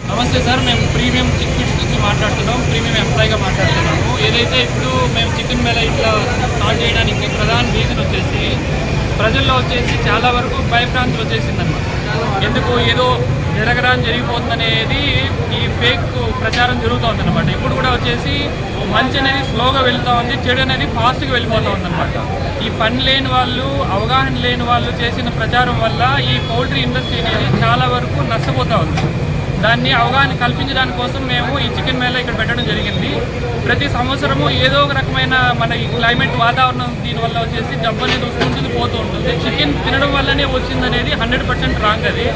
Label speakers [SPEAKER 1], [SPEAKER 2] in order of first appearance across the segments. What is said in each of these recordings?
[SPEAKER 1] నమస్తే సార్, మేము premium chicken నుంచి మాట్లాడుతున్నాం. ప్రీమియం ఎంప్లాయీగా మాట్లాడుతున్నాము. ఏదైతే ఇప్పుడు మేము చికెన్ మేళ ఇట్లా స్టార్ట్ చేయడానికి ప్రధాన రీజన్ వచ్చేసి ప్రజల్లో వచ్చేసి చాలా వరకు భయభ్రాంతులు వచ్చేసిందన్నమాట. ఎందుకు ఏదో జరిగిపోతుందనేది ఈ ఫేక్ ప్రచారం జరుగుతుందన్నమాట. ఇప్పుడు కూడా వచ్చేసి మంచి అనేది స్లోగా వెళ్తూ ఉంది, చెడు అనేది ఫాస్ట్గా వెళ్ళిపోతూ ఉందన్నమాట. ఈ పని లేని వాళ్ళు, అవగాహన లేని వాళ్ళు చేసిన ప్రచారం వల్ల ఈ పౌల్ట్రీ ఇండస్ట్రీ అనేది చాలా వరకు నష్టపోతూ ఉంది. దాన్ని అవగాహన కల్పించడానికి కోసం మేము ఈ చికెన్ మేళ ఇక్కడ పెట్టడం జరిగింది. ప్రతి సంవత్సరము ఏదో ఒక రకమైన మన ఈ క్లైమేట్ వాతావరణం దీనివల్ల వచ్చేసి జబ్బు అనేది వస్తుంటుంది, పోతూ ఉంటుంది. చికెన్ తినడం వల్లనే వచ్చిందనేది 100% రాంగ్. అది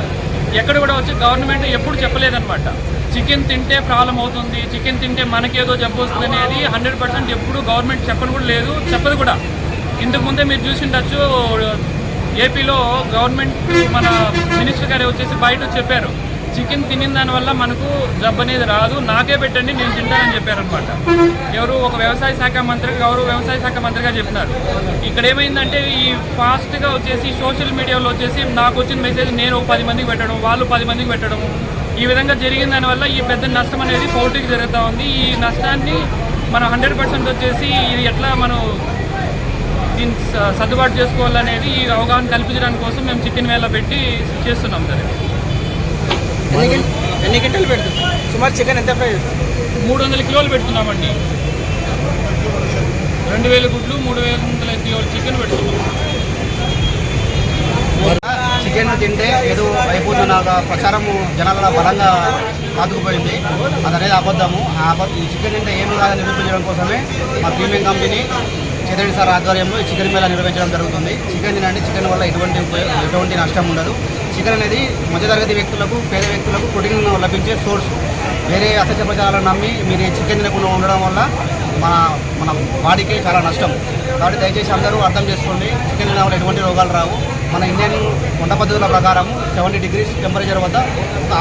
[SPEAKER 1] ఎక్కడ కూడా వచ్చి గవర్నమెంట్ ఎప్పుడు చెప్పలేదన్నమాట. చికెన్ తింటే ప్రాబ్లం అవుతుంది, చికెన్ తింటే మనకేదో జబ్బు వస్తుంది అనేది 100% ఎప్పుడు గవర్నమెంట్ చెప్పని కూడా లేదు, చెప్పదు కూడా. ఇంతకుముందే మీరు చూసిండొచ్చు, ఏపీలో గవర్నమెంట్ మన మినిస్టర్ గారు వచ్చేసి బయట చెప్పారు, చికెన్ తినిన దానివల్ల మనకు జబ్బు అనేది రాదు, నాకే పెట్టండి నేను తింటానని చెప్పారనమాట. ఎవరు ఒక వ్యవసాయ శాఖ మంత్రి, గౌరవ వ్యవసాయ శాఖ మంత్రిగా చెప్పినారు. ఇక్కడ ఏమైందంటే ఈ ఫాస్ట్గా వచ్చేసి సోషల్ మీడియాలో వచ్చేసి నాకు వచ్చిన మెసేజ్ నేను 10 మందికి పెట్టడం, వాళ్ళు 10 మందికి పెట్టడం, ఈ విధంగా జరిగిన దానివల్ల ఈ పెద్ద నష్టం అనేది పౌల్ట్రీకి జరుగుతూ ఉంది. ఈ నష్టాన్ని మనం 100% వచ్చేసి ఇది ఎట్లా మనం దీన్ని సర్దుబాటు చేసుకోవాలనేది ఈ అవగాహన కల్పించడానికి కోసం మేము చికెన్ మేళ పెట్టి చేస్తున్నాం. సరే,
[SPEAKER 2] ఎన్ని గంటలు పెడుతుంది? సుమారు చికెన్ ఎంత ప్రైస్?
[SPEAKER 1] 300 కిలోలు పెడుతున్నామండి. 2000 గుడ్లు, 300 కిలోలు చికెన్ పెడుతున్నాం.
[SPEAKER 2] చికెన్ తింటే ఏదో అయిపోతున్న ప్రచారము జనాల బలంగా పాతుకుపోయింది. అది అనేది అబద్ధము. ఈ చికెన్ తింటే ఏమి కాదని నిరూపించడం కోసమే మా ప్రీమియం కంపెనీ చంద్రెడ్డి సార్ ఆధ్వర్యంలో ఈ చికెన్ మేళ నిర్వహించడం జరుగుతుంది. చికెన్ తినండి, చికెన్ వల్ల ఎటువంటి నష్టం ఉండదు. చికెన్ అనేది మధ్యతరగతి వ్యక్తులకు, పేద వ్యక్తులకు ప్రోటీన్ లభించే సోర్స్. వేరే అసత్య ప్రచారాలను నమ్మి మీరు ఈ చికెన్ తినకుండా ఉండడం వల్ల మన బాడీకి చాలా నష్టం. కాబట్టి దయచేసి అందరూ అర్థం చేసుకోండి, చికెన్ తినడం వల్ల ఎటువంటి రోగాలు రావు. మన ఇండియన్ వంట పద్ధతుల ప్రకారం 70 degrees టెంపరేచర్ వద్ద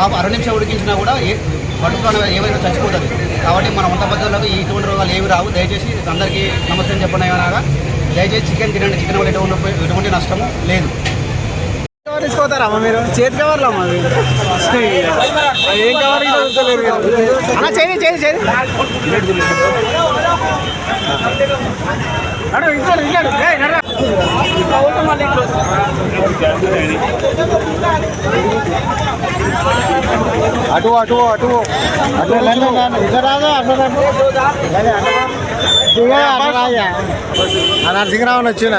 [SPEAKER 2] 6 నిమిషం ఉడికించినా కూడా బటుకులో ఏమైనా చచ్చిపోతుంది. కాబట్టి మన వంట పద్ధతులకు ఇటువంటి రోగాలు ఏమి రావు. దయచేసి అందరికీ నమస్తే చెప్పండి. ఏమనగా దయచేసి చికెన్ తినండి, చికెన్ వల్ల ఎటువంటి నష్టము లేదు.
[SPEAKER 3] తీసుకోతారమ్మా మీరు? చేతి కవర్లు అమ్మా ఏం కవర్ చేయి చేయి చేయి అటు అటు అటు అటు ఇద్దరాదు నరసింహరావు వచ్చిన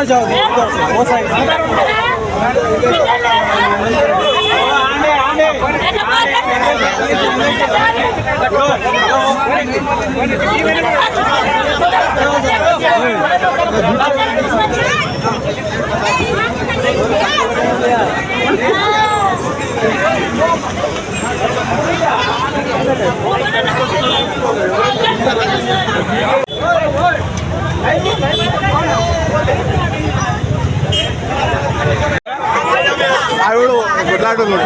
[SPEAKER 3] जाओ वो साइड ఆవిడ కొట్లాడుతున్నాడు